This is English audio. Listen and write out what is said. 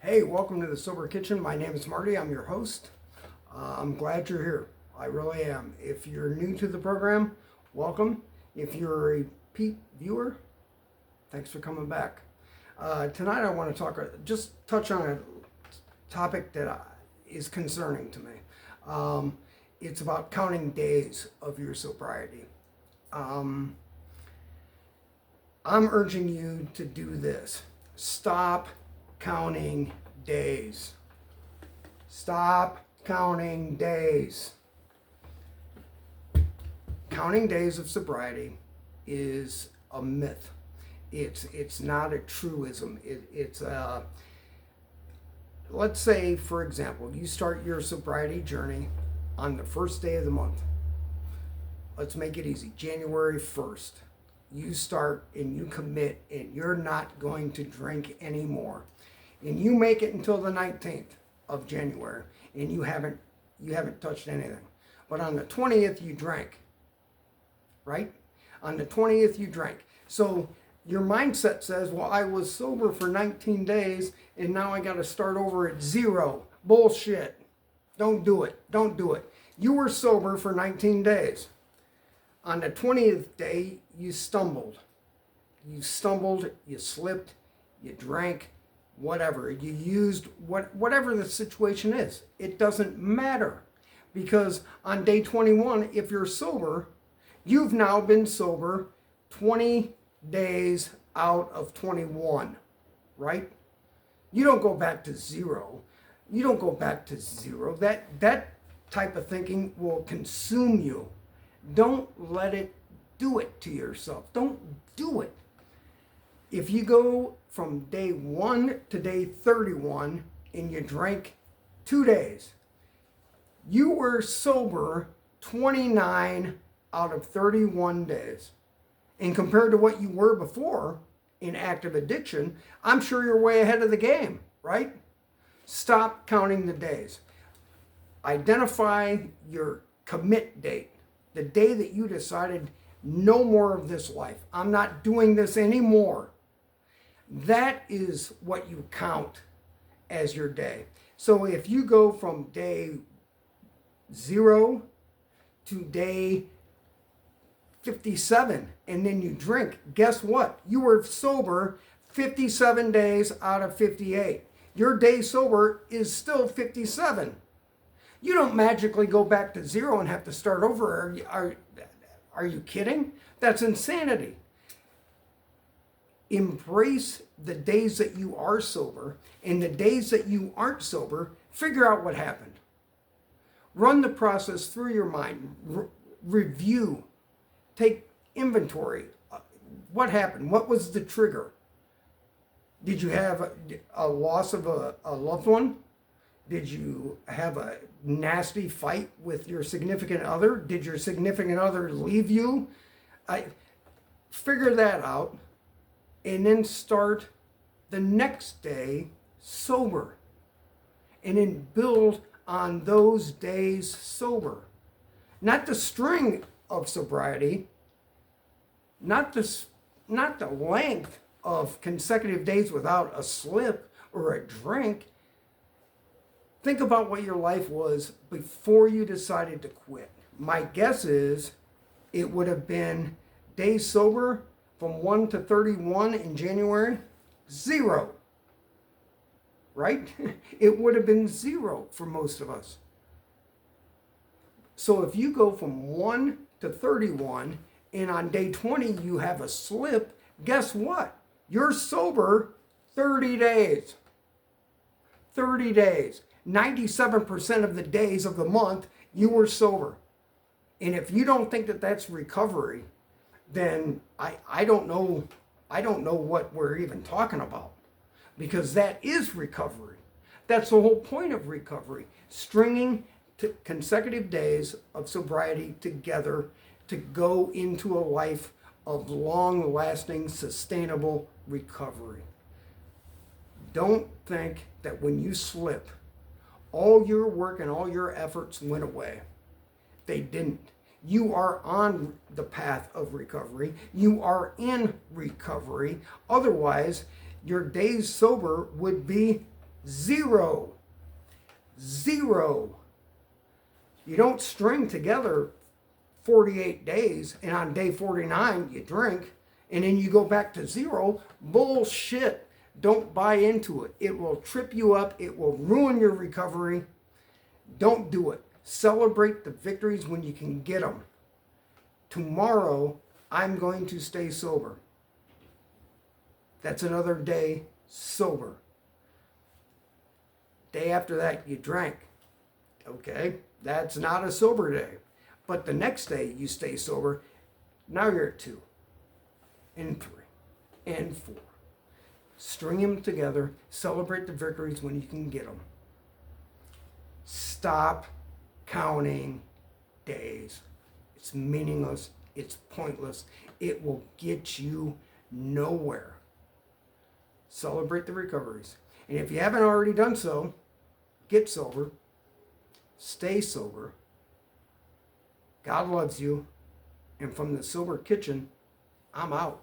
Hey, welcome to the Sober Kitchen. My name is Marty. I'm your host. I'm glad you're here. I really am. If you're new to the program, welcome. If you're a repeat viewer, thanks for coming back. Tonight I want to just touch on a topic that is concerning to me. It's about counting days of your sobriety. I'm urging you to do this. Stop counting days. Stop counting days. Counting days of sobriety is a myth. It's not a truism. Let's say, for example, you start your sobriety journey on the first day of the month. Let's make it easy. January 1st. You start and you commit and you're not going to drink anymore. And you make it until the 19th of January and you haven't touched anything. But on the 20th you drank. Right? On the 20th you drank. So your mindset says, well, I was sober for 19 days and now I got to start over at zero. Bullshit. Don't do it. Don't do it. You were sober for 19 days. On the 20th day, you stumbled. You stumbled, you slipped, you drank, whatever. You used whatever the situation is. It doesn't matter. Because on day 21, if you're sober, you've now been sober 20 days out of 21, right? You don't go back to zero. You don't go back to zero. That type of thinking will consume you. Don't let it do it to yourself. Don't do it. If you go from day 1 to day 31 and you drank 2 days, you were sober 29 out of 31 days. And compared to what you were before in active addiction, I'm sure you're way ahead of the game, right? Stop counting the days. Identify your commit date. The day that you decided no more of this life. I'm not doing this anymore. That is what you count as your day. So if you go from day 0 to day 57 and then you drink, guess what? You were sober 57 days out of 58. Your day sober is still 57. You don't magically go back to zero and have to start over. Are you kidding? That's insanity. Embrace the days that you are sober, and the days that you aren't sober, figure out what happened. Run the process through your mind. Review. Take inventory. What happened? What was the trigger? Did you have a loss of a loved one? Did you have a nasty fight with your significant other? Did your significant other leave you? Figure that out and then start the next day sober. And then build on those days sober. Not the string of sobriety, not the length of consecutive days without a slip or a drink. Think about what your life was before you decided to quit. My guess is it would have been days sober from 1 to 31 in January, 0. Right? It would have been 0 for most of us. So if you go from 1 to 31 and on day 20 you have a slip, guess what? You're sober 30 days. 30 days. 97% of the days of the month you were sober. And if you don't think that that's recovery, then I don't know what we're even talking about, because that is recovery. That's the whole point of recovery. Stringing consecutive days of sobriety together to go into a life of long-lasting, sustainable recovery. Don't think that when you slip, all your work and all your efforts went away. They didn't. You are on the path of recovery. You are in recovery. Otherwise, your days sober would be Zero. Zero. You don't string together 48 days and on day 49 you drink and then you go back to zero. Bullshit. Don't buy into it. It will trip you up. It will ruin your recovery. Don't do it. Celebrate the victories when you can get them. Tomorrow, I'm going to stay sober. That's another day sober. Day after that, you drank. Okay, that's not a sober day. But the next day, you stay sober. Now you're at 2 and 3 and 4. String them together. Celebrate the victories when you can get them. Stop counting days. It's meaningless. It's pointless. It will get you nowhere. Celebrate the recoveries. And if you haven't already done so, get sober. Stay sober. God loves you. And from the Sober Kitchen, I'm out.